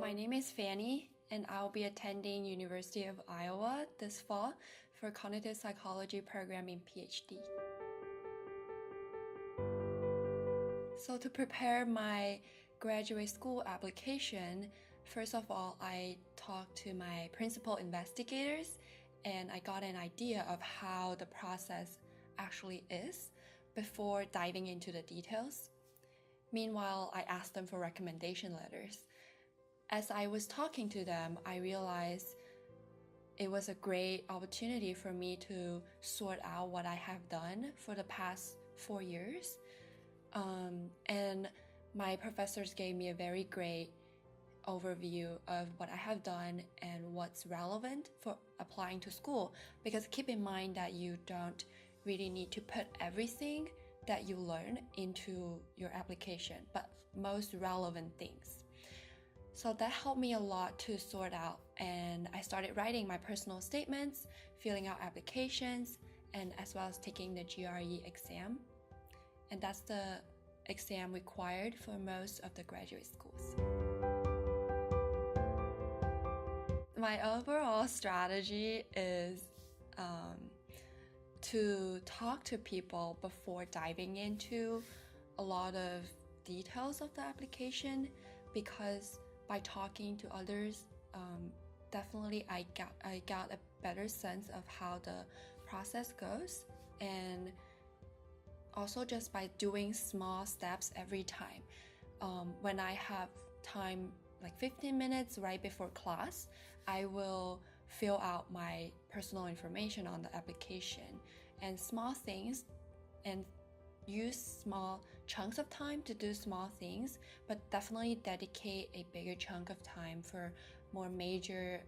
my name is Fanny, and I'll be attending University of Iowa this fall for cognitive psychology program in PhD. So to prepare my graduate school application, first of all, I talked to my principal investigators and I got an idea of how the process actually is before diving into the details. Meanwhile, I asked them for recommendation letters. As I was talking to them, I realized it was a great opportunity for me to sort out what I have done for the past 4 years. And my professors gave me a very great overview of what I have done and what's relevant for applying to school. Because keep in mind that you don't really need to put everything that you learn into your application, but most relevant things. So that helped me a lot to sort out, and I started writing my personal statements, filling out applications, and as well as taking the GRE exam. And that's the exam required for most of the graduate schools. My overall strategy is to talk to people before diving into a lot of details of the application, because by talking to others, definitely I got a better sense of how the process goes, and also just by doing small steps every time. When I have time, like 15 minutes right before class, I will fill out my personal information on the application and small things, and use small chunks of time to do small things, but definitely dedicate a bigger chunk of time for more major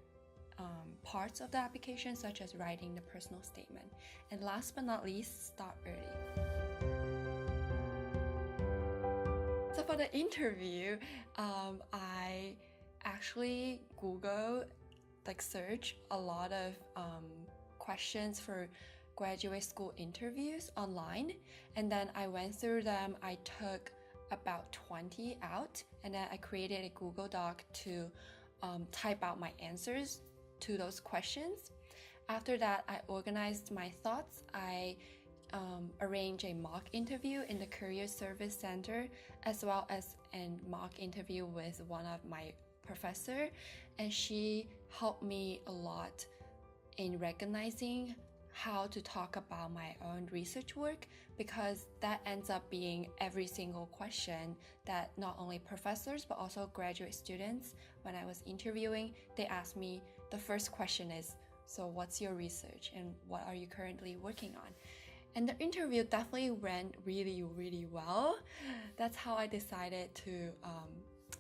parts of the application, such as writing the personal statement. And last but not least, start early. So for the interview, I actually search a lot of questions for graduate school interviews online, and then I went through them. I took about 20 out, and then I created a Google Doc to type out my answers to those questions. After that, I organized my thoughts. I arranged a mock interview in the Career Service Center, as well as a mock interview with one of my professor, and she helped me a lot in recognizing how to talk about my own research work, because that ends up being every single question that not only professors but also graduate students, when I was interviewing, they asked me, the first question is, so what's your research and what are you currently working on? And the interview definitely went really, really well. That's how I decided to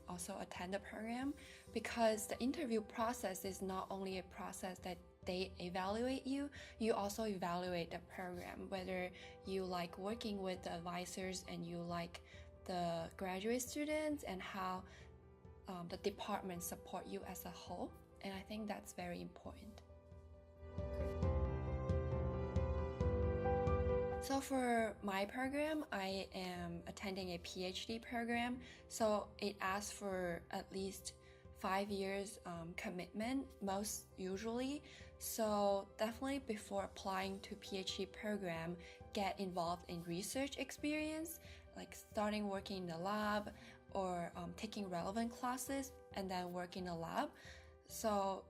also attend the program, because the interview process is not only a process that they evaluate you, you also evaluate the program, whether you like working with the advisors and you like the graduate students, and how the department support you as a whole. And I think that's very important. So for my program, I am attending a PhD program, so it asks for at least 5 years commitment, most usually. So definitely before applying to PhD program, get involved in research experience, like starting working in the lab or taking relevant classes and then work in a lab. So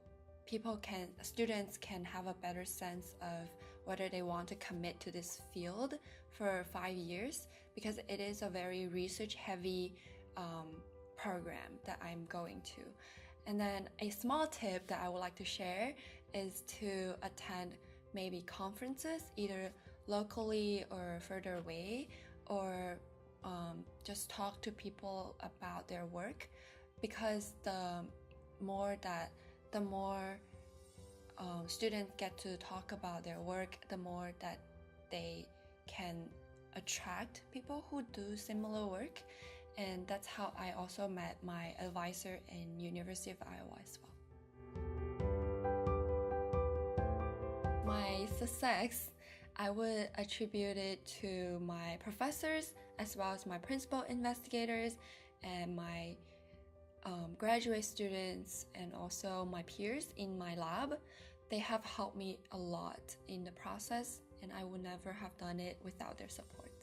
students can have a better sense of whether they want to commit to this field for 5 years, because it is a very research heavy program that I'm going to. And then a small tip that I would like to share is to attend maybe conferences, either locally or further away, or just talk to people about their work, because the more students get to talk about their work, the more that they can attract people who do similar work. And that's how I also met my advisor in University of Iowa as well. My success, I would attribute it to my professors, as well as my principal investigators and my graduate students and also my peers in my lab. They have helped me a lot in the process, and I would never have done it without their support.